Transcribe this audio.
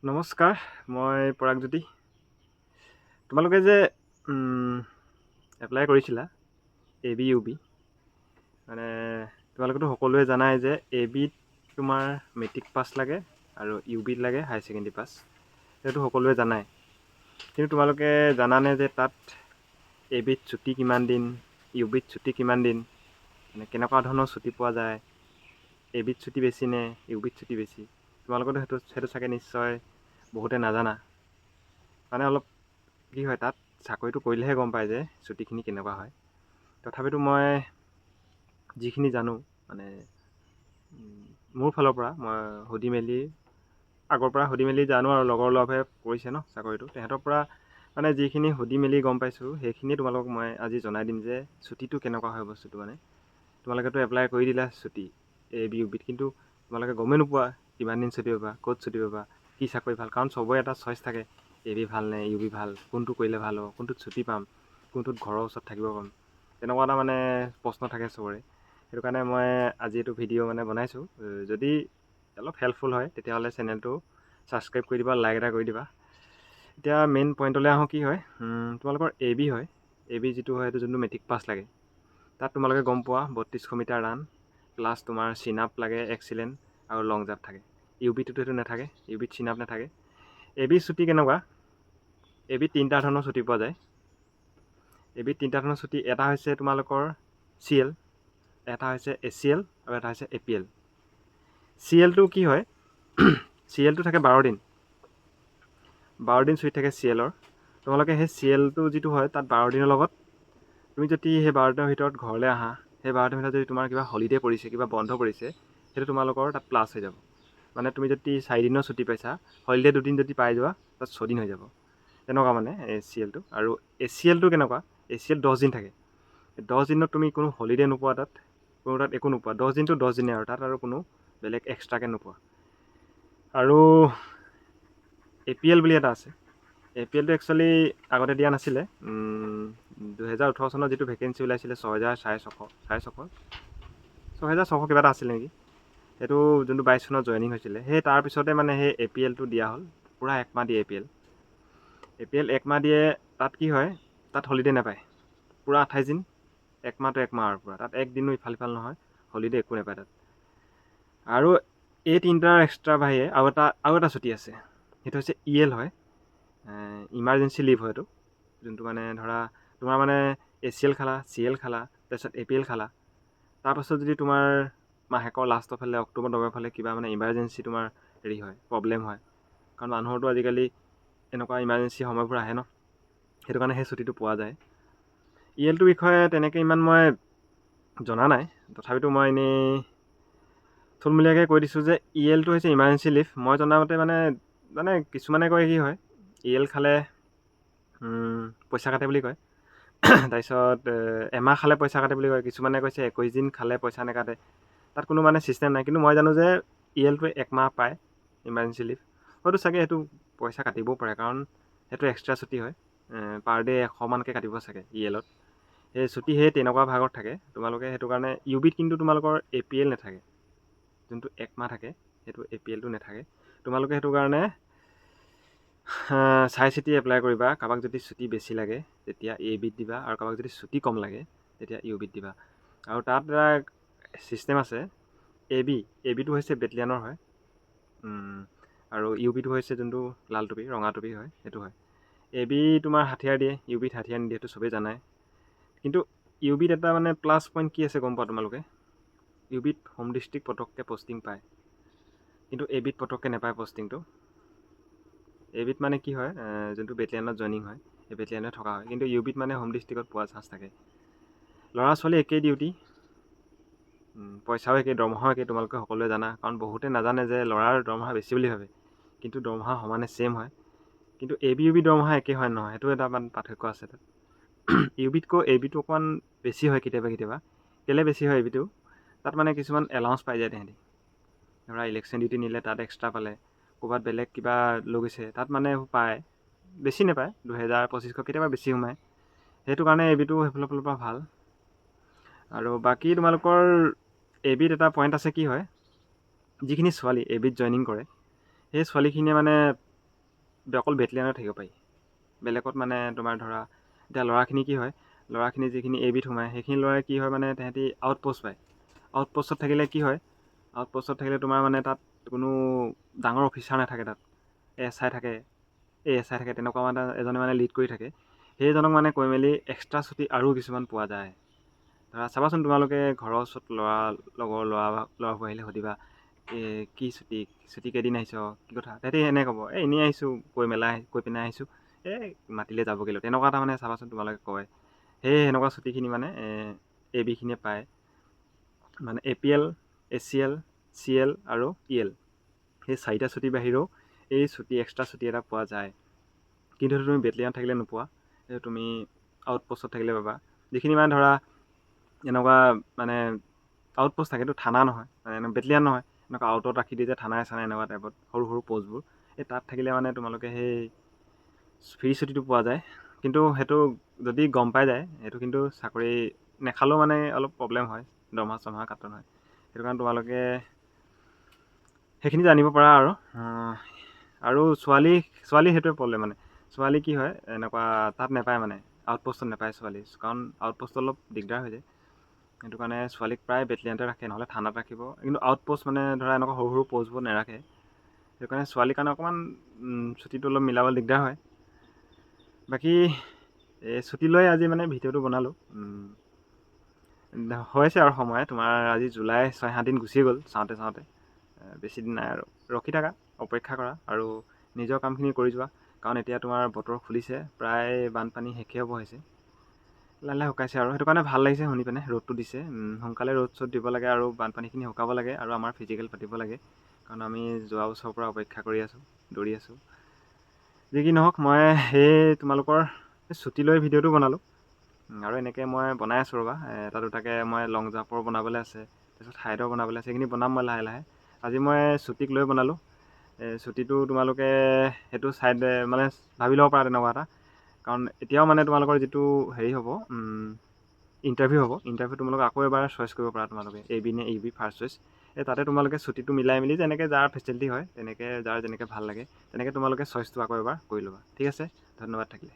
নমস্কাৰ, মই পৰাগজ্যোতি। তোমালোকে যে এপ্লাই কৰিছিলা ABUB, মানে তোমালোকেতো সকলোৱে জানাই যে ABত তোমাৰ মেট্ৰিক পাছ লাগে আৰু UBত লাগে হায়াৰ ছেকেণ্ডেৰী পাছ। সেইটো সকলোৱে জানাই। কিন্তু তোমালোকে জানানে যে তাত ABত ছুটি কিমান দিন, UBত ছুটি কিমান দিন, মানে কেনেকুৱা ধৰণৰ ছুটি পোৱা যায়, ABত ছুটি বেছি নে UBত ছুটি বেছি? তোমালোকেতো সেইটো চাগে নিশ্চয় বহুতে নাজানা। মানে অলপ কি হয়, তাত চাকৰিটো কৰিলেহে গম পায় যে ছুটিখিনি কেনেকুৱা হয়। তথাপিতো মই যিখিনি জানো, মানে মোৰ ফালৰ পৰা মই আগৰ পৰা সুধি মেলি জানো, আৰু লগৰ লভে কৰিছে ন চাকৰিটো, তেহেঁতৰ পৰা মানে যিখিনি সুধি মেলি গম পাইছোঁ সেইখিনি তোমালোকক মই আজি জনাই দিম যে ছুটিটো কেনেকুৱা হয় বস্তুটো। মানে তোমালোকেতো এপ্লাই কৰি দিলা ছুটি ABUBত, কিন্তু তোমালোকে গমেই নোপোৱা কিমান দিন ছুটি পাবা, ক'ত ছুটি পাবা, কি চাকৰি ভাল। কাৰণ চবৰে এটা চইচ থাকে, AB ভাল নে UB ভাল, কোনটো কৰিলে ভাল হ'ব, কোনটোত ছুটি পাম, কোনটোত ঘৰৰ ওচৰত থাকিব পাম, তেনেকুৱা এটা মানে প্ৰশ্ন থাকে চবৰে। সেইটো কাৰণে মই আজি এইটো ভিডিঅ' মানে বনাইছোঁ। যদি অলপ হেল্পফুল হয় তেতিয়াহ'লে চেনেলটো ছাবস্ক্ৰাইব কৰি দিবা, লাইক এটা কৰি দিবা। এতিয়া মেইন পইণ্টলৈ আহোঁ। কি হয়, তোমালোকৰ AB হয়। AB যিটো হয়, সেইটো যোনটো মেট্ৰিক পাছ লাগে, তাত তোমালোকে গম পোৱা 3200 মিটাৰ ৰাণ প্লাছ তোমাৰ চিন আপ লাগে, এক্সিলেণ্ট আৰু লং জাম্প থাকে। UBটোতো সেইটো নাথাকে, UBত চিন আপ নাথাকে। AB ছুটি কেনেকুৱা? ABত তিনিটা ধৰণৰ ছুটি পোৱা যায়। ABত তিনিটা ধৰণৰ ছুটি, এটা হৈছে তোমালোকৰ CL, এটা হৈছে ACL আৰু এটা হৈছে APL। CLটো কি হয়? CLটো থাকে 12 দিন। 12 দিন ছুটি থাকে CLৰ। তোমালোকে সেই CLটো যিটো হয়, তাত 12 দিনৰ লগত তুমি যদি সেই 12 দিনৰ ভিতৰত ঘৰলৈ আহা, সেই 12 দিনৰ ভিতৰত যদি তোমাৰ কিবা হলিডে পৰিছে, কিবা বন্ধ পৰিছে, সেইটো তোমালোকৰ তাত প্লাছ হৈ যাব। মানে তুমি যদি 4 দিনৰ ছুটি পাইছা, হলিডে 2 দিন যদি পাই যোৱা, তাত 6 দিন হৈ যাব। তেনেকুৱা মানে CLটো। আৰু ACLটো কেনেকুৱা? ACL 10 দিন থাকে। 10 দিনত তুমি কোনো হলিডে নোপোৱা, তাত একো নোপোৱা। 10 দিনটো 10 দিনে, আৰু তাত আৰু কোনো বেলেগ এক্সট্ৰাকৈ নোপোৱা। আৰু APL বুলি এটা আছে। APLটো একচুৱেলি আগতে দিয়া নাছিলে। 2018 চনত যিটো ভেকেঞ্চি ওলাইছিলে 6,600 কিবা এটা আছিলে নেকি, সেইটো যোনটো 22 চনত জইনিং হৈছিলে, সেই তাৰপিছতে মানে সেই APLটো দিয়া হ'ল। পূৰা 1 মাহ দিয়ে APL 1 মাহ দিয়ে। তাত কি হয়, তাত হলিডে নাপায়। পূৰা 28 দিন, 1 মাহটো 1 মাহ, আৰু পূৰা তাত একদিনো ইফাল সিফাল নহয়, হলিডে একো নাপায় তাত। আৰু এই তিনিটাৰ এক্সট্ৰা বাহিৰে আৰু এটা ছুটি আছে, সেইটো হৈছে EL হয়, ইমাৰ্জেঞ্চি লিভ হয় এইটো। যোনটো মানে ধৰা তোমাৰ মানে ACL খালা, CL খালা, তাৰপিছত APL খালা, তাৰপাছত যদি তোমাৰ মাহেকৰ লাষ্টৰ ফালে অক্টোবৰ নৱেম্বৰ ফালে কিবা মানে ইমাৰ্জেঞ্চি তোমাৰ হেৰি হয়, প্ৰব্লেম হয়, কাৰণ মানুহৰতো আজিকালি এনেকুৱা ইমাৰ্জেঞ্চি সময়বোৰ আহে ন, সেইটো কাৰণে সেই ছুটিটো পোৱা যায়। ELটোৰ বিষয়ে তেনেকৈ ইমান মই জনা নাই, তথাপিতো মই এনেই থুলমূলীয়াকৈ কৈ দিছোঁ যে ELটো হৈছে ইমাৰ্জেঞ্চি লিভ। মই জনামতে মানে কিছুমানে কয় কি হয়, EL খালে পইচা কাটে বুলি কয়। তাৰপিছত এমাহ খালে পইচা কাটে বুলি কয়। কিছুমানে কৈছে 21 দিন খালে পইচা নাকাটে। তাত কোনো মানে ছিষ্টেম নাই। কিন্তু মই জানো যে ELটোৱে 1 মাহ পায় ইমাৰ্জেঞ্চি লিভ। হয়তো চাগে সেইটো পইচা কাটিবও পাৰে, কাৰণ সেইটো এক্সট্ৰা ছুটি হয়। পাৰ ডে 100 মানকৈ কাটিব চাগে ELত। সেই ছুটি সেই তেনেকুৱা ভাগত থাকে তোমালোকে। সেইটো কাৰণে UBত কিন্তু তোমালোকৰ APL নাথাকে। যোনটো 1 মাহ থাকে, সেইটো APLটো নাথাকে। তোমালোকে সেইটো কাৰণে চাই চিতি এপ্লাই কৰিবা। কাৰোবাক যদি ছুটি বেছি লাগে তেতিয়া ABত দিবা, আৰু কাৰোবাক যদি ছুটি কম লাগে তেতিয়া UBত দিবা। আৰু তাত এটা ছিষ্টেম আছে। ABটো হৈছে বেটেলিয়ানৰ হয়, আৰু UBটো হৈছে যোনটো লাল টুপি, ৰঙা টুপি হয়, সেইটো হয়। AB তোমাৰ হাথিয়াৰ দিয়ে, UBত হাথিয়াৰ নিদিয়ে, সেইটো চবেই জানাই। কিন্তু UBত এটা মানে প্লাছ পইণ্ট কি আছে গম পোৱা তোমালোকে? UBত হোম ডিষ্ট্ৰিক্ট পটককৈ পষ্টিং পায়, কিন্তু ABত পটককৈ নাপায় পষ্টিংটো। ABত মানে কি হয়, যোনটো বেটেলিয়ানত জইনিং হয়, সেই বেটেলিয়ানত থকা হয়। কিন্তু UBত মানে হোম ডিষ্ট্ৰিক্টত পোৱা চান্স থাকে। ল'ৰা ছোৱালী একেই ডিউটি, পইচাও একেই, দৰমহাও একেই, তোমালোকে সকলোৱে জানা। কাৰণ বহুতে নাজানে যে ল'ৰাৰ দৰমহা বেছি বুলি ভাবে, কিন্তু দৰমহা সমানে ছেইম হয়। কিন্তু ABUB দৰমহা একেই হয় নহয়, সেইটো এটা মানে পাৰ্থক্য আছে তাত। UBতকৈ ABটো অকণমান বেছি হয় কেতিয়াবা কেতিয়াবা। কেলৈ বেছি হয় ABটো? তাত মানে কিছুমান এলাউঞ্চ পাই যায় তেহেঁতি। ধৰা ইলেকশ্যন ডিউটি নিলে তাত এক্সট্ৰা পালে, ক'ৰবাত বেলেগ কিবা লৈ গৈছে তাত মানে পায়, বেছি নাপায়, 2000-2500 কেতিয়াবা বেছি সোমায়। সেইটো কাৰণে ABটো সেইফালৰ ফালৰ পৰা ভাল। আৰু বাকী তোমালোকৰ ABত এটা পইণ্ট আছে। কি হয়, যিখিনি ছোৱালী ABত জইনিং কৰে, সেই ছোৱালীখিনিয়ে মানে অকল বেটেলিয়ানত থাকিব পাৰি। বেলেগত মানে তোমাৰ ধৰা এতিয়া ল'ৰাখিনি কি হয়, ল'ৰাখিনি যিখিনি এবিধ সোমায় সেইখিনি ল'ৰাই কি হয় মানে তেহেঁতি আউটপোষ্ট পায়। আউটপোষ্টত থাকিলে কি হয়, আউটপোষ্টত থাকিলে তোমাৰ মানে তাত কোনো ডাঙৰ অফিচাৰ নাথাকে তাত। SI থাকে, ASI থাকে, তেনেকুৱা মানে এজনে মানে লিড কৰি থাকে। সেইজনক মানে কৈ মেলি এক্সট্ৰা ছুটি আৰু কিছুমান পোৱা যায়। ধৰা চাবাচোন তোমালোকে ঘৰৰ ওচৰত লগৰ ল'ৰাবোৰ আহিলে সুধিবা কি ছুটি কেইদিন আহিছ, কি কথা, তেহেঁতি এনেকৈ ক'ব এনেই আহিছোঁ কৈ পিনে আহিছোঁ, মাতিলে যাবগৈ লাগিব, তেনেকুৱা এটা মানে চাবাচোন তোমালোকে কয়। সেই সেনেকুৱা ছুটিখিনি মানে এবিখিনিয়ে পায়। মানে APL, ACL, CL আৰু EL, সেই 4টা ছুটিৰ বাহিৰেও এই এক্সট্ৰা ছুটি এটা পোৱা যায়। কিন্তু সেইটো তুমি বেটেলিয়ানত থাকিলে নোপোৱা, সেইটো তুমি আউটপোষ্টত থাকিলে পাবা। যিখিনি মানে ধৰা এনেকুৱা মানে আউটপোষ্ট থাকে, এইটো থানা নহয়, মানে বেটেলিয়ান নহয়, এনেকুৱা আউটত ৰাখি দিয়ে যে থানাই চানাই এনেকুৱা টাইপত সৰু সৰু প'ষ্টবোৰ, এই তাত থাকিলে মানে তোমালোকে সেই ফ্ৰী ছুটিটো পোৱা যায়। কিন্তু সেইটো যদি গম পাই যায়, সেইটো কিন্তু চাকৰি নেখালেও মানে অলপ প্ৰব্লেম হয়, দৰমহা চৰমহা কাটন হয়। সেইটো কাৰণে তোমালোকে সেইখিনি জানিব পাৰা আৰু ছোৱালী সেইটোৱে প্ৰব্লেম মানে। ছোৱালী কি হয় এনেকুৱা তাত নাপায় মানে, আউটপোষ্টত নাপায় ছোৱালী, কাৰণ আউটপোষ্টত অলপ দিগদাৰ হৈ যায়। সেইটো কাৰণে ছোৱালীক প্ৰায় বেটেলিয়ানতে ৰাখে, নহ'লে থানাত ৰাখিব। কিন্তু আউটপোষ্ট মানে ধৰা এনেকুৱা সৰু সৰু প'ষ্টবোৰ নাৰাখে। সেইটো কাৰণে ছোৱালীৰ কাৰণে অকণমান ছুটিটো অলপ মিলাব দিগদাৰ হয়। বাকী ছুটি লৈ আজি মানে ভিডিঅ'টো বনালোঁ। হৈছে আৰু সময় তোমাৰ আজি জুলাই 6-7 দিন গুচি গ'ল চাওঁতে চাওঁতে। বেছি দিন নাই আৰু ৰখি থাকা, অপেক্ষা কৰা আৰু নিজৰ কামখিনি কৰি যোৱা। কাৰণ এতিয়া তোমাৰ বতৰ খুলিছে, প্ৰায় বানপানী শেষেই হ'ব হৈছে, লাহে লাহে শুকাইছে আৰু সেইটো কাৰণে ভাল লাগিছে শুনি পিনে। ৰ'দটো দিছে, সোনকালে ৰ'দ চ'দ দিব লাগে আৰু বানপানীখিনি শুকাব লাগে আৰু আমাৰ ফিজিকেল পাতিব লাগে, কাৰণ আমি যোৱা বছৰৰ পৰা অপেক্ষা কৰি আছোঁ, দৌৰি আছোঁ। যি কি নহওক, মই সেই তোমালোকৰ ছুটি লৈ ভিডিঅ'টো বনালোঁ আৰু এনেকৈ মই বনাই আছোঁ ৰ'বা। এটা দুটাকৈ মই লং জাম্পৰ বনাবলৈ আছে, তাৰপিছত হাইটৰ বনাবলৈ আছে, সেইখিনি বনাম মই লাহে লাহে। আজি মই ছুটিক লৈ বনালোঁ। ছুটিটো তোমালোকে সেইটো চাইড মানে ভাবি ল'ব পাৰা তেনেকুৱা এটা, কাৰণ এতিয়াও মানে তোমালোকৰ যিটো হেৰি হ'ব, ইণ্টাৰভিউ হ'ব, ইণ্টাৰভিউ তোমালোকে আকৌ এবাৰ চইচ কৰিব পাৰা তোমালোকে AB নে EB ফাৰ্ষ্ট চইচ। তাতে তোমালোকে ছুটিটো মিলাই মেলি যেনেকৈ যাৰ ফেচিলিটি হয়, তেনেকৈ যাৰ যেনেকৈ ভাল লাগে তেনেকৈ তোমালোকে চইচটো আকৌ এবাৰ কৰি ল'বা। ঠিক আছে, ধন্যবাদ থাকিলে।